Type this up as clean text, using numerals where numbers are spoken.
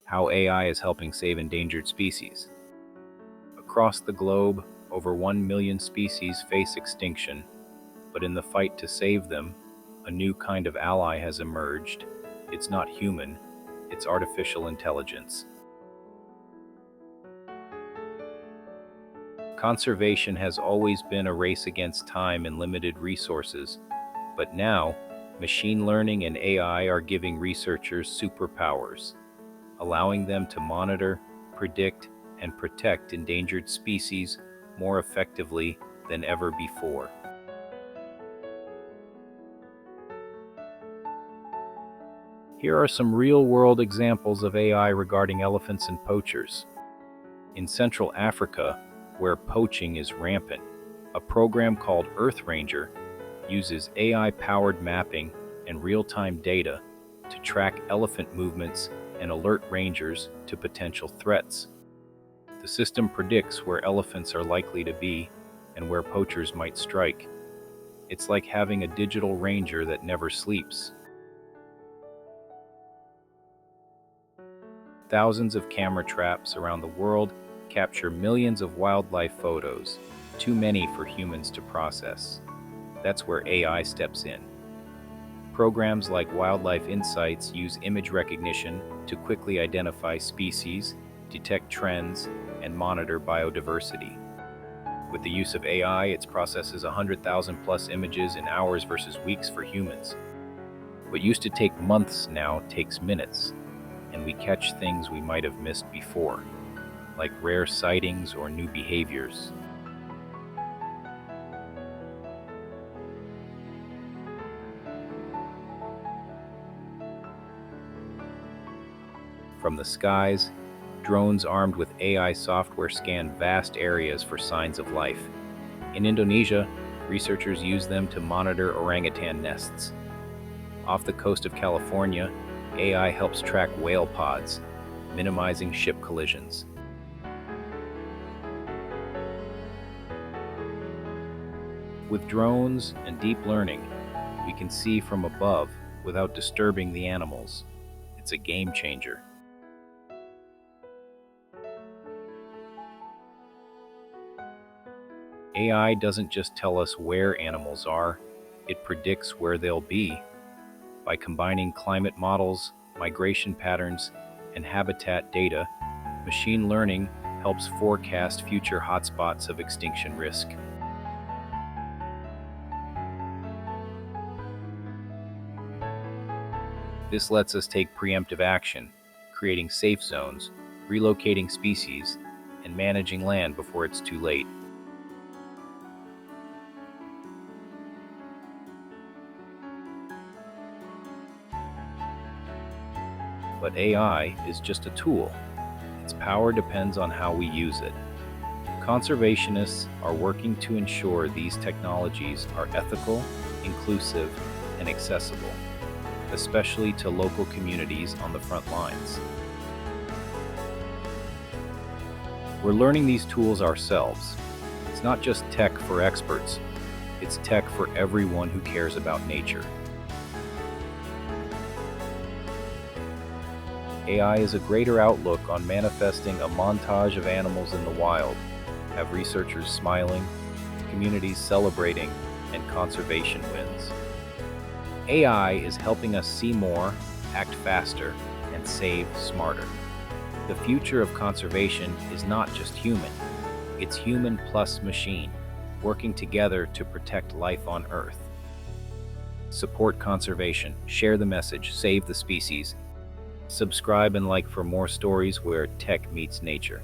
How AI is helping save endangered species. Across the globe, over 1 million species face extinction, but in the fight to save them, a new kind of ally has emerged. It's not human, it's artificial intelligence. Conservation has always been a race against time and limited resources, but now, machine learning and AI are giving researchers superpowers, allowing them to monitor, predict, and protect endangered species more effectively than ever before. Here are some real-world examples of AI regarding elephants and poachers. In Central Africa, where poaching is rampant, a program called Earth Ranger uses AI-powered mapping and real-time data to track elephant movements and alert rangers to potential threats. The system predicts where elephants are likely to be and where poachers might strike. It's like having a digital ranger that never sleeps. Thousands of camera traps around the world capture millions of wildlife photos, too many for humans to process. That's where AI steps in. Programs like Wildlife Insights use image recognition to quickly identify species, detect trends, and monitor biodiversity. With the use of AI, it processes 100,000 plus images in hours versus weeks for humans. What used to take months now takes minutes, and we catch things we might have missed before, like rare sightings or new behaviors. From the skies, drones armed with AI software scan vast areas for signs of life. In Indonesia, researchers use them to monitor orangutan nests. Off the coast of California, AI helps track whale pods, minimizing ship collisions. With drones and deep learning, we can see from above without disturbing the animals. It's a game changer. AI doesn't just tell us where animals are, it predicts where they'll be. By combining climate models, migration patterns, and habitat data, machine learning helps forecast future hotspots of extinction risk. This lets us take preemptive action, creating safe zones, relocating species, and managing land before it's too late. But AI is just a tool. Its power depends on how we use it. Conservationists are working to ensure these technologies are ethical, inclusive, and accessible, especially to local communities on the front lines. We're learning these tools ourselves. It's not just tech for experts, it's tech for everyone who cares about nature. AI is a greater outlook on manifesting a montage of animals in the wild, have researchers smiling, communities celebrating, and conservation wins. AI is helping us see more, act faster, and save smarter. The future of conservation is not just human, it's human plus machine, working together to protect life on Earth. Support conservation, share the message, save the species. Subscribe and like for more stories where tech meets nature.